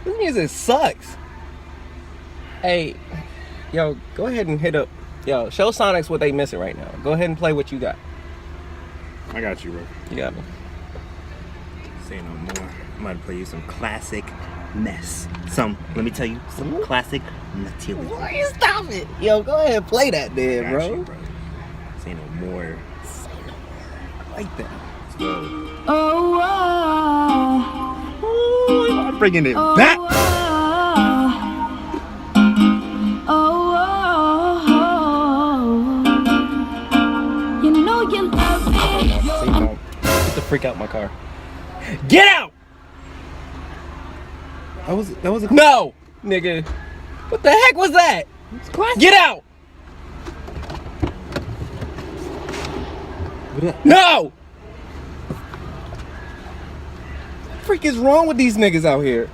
This music sucks. Hey, yo, go ahead and hit up. Yo, show Sonics what they missing right now. Go ahead and play what you got. I got you, bro. You got me. Say no more. I'm about to play you some classic mess. Let me tell you, some classic Matilda. Why you stop it? Yo, go ahead and play that then, Got bro. you, bro. Say no more. Say no more. I like that. Let's go. Oh, Ooh, I'm bringing it back. you know you love me. Get the freak out my car. Get out! That was a No, nigga. What the heck was that? Get out! No! What the freak is wrong with these niggas out here?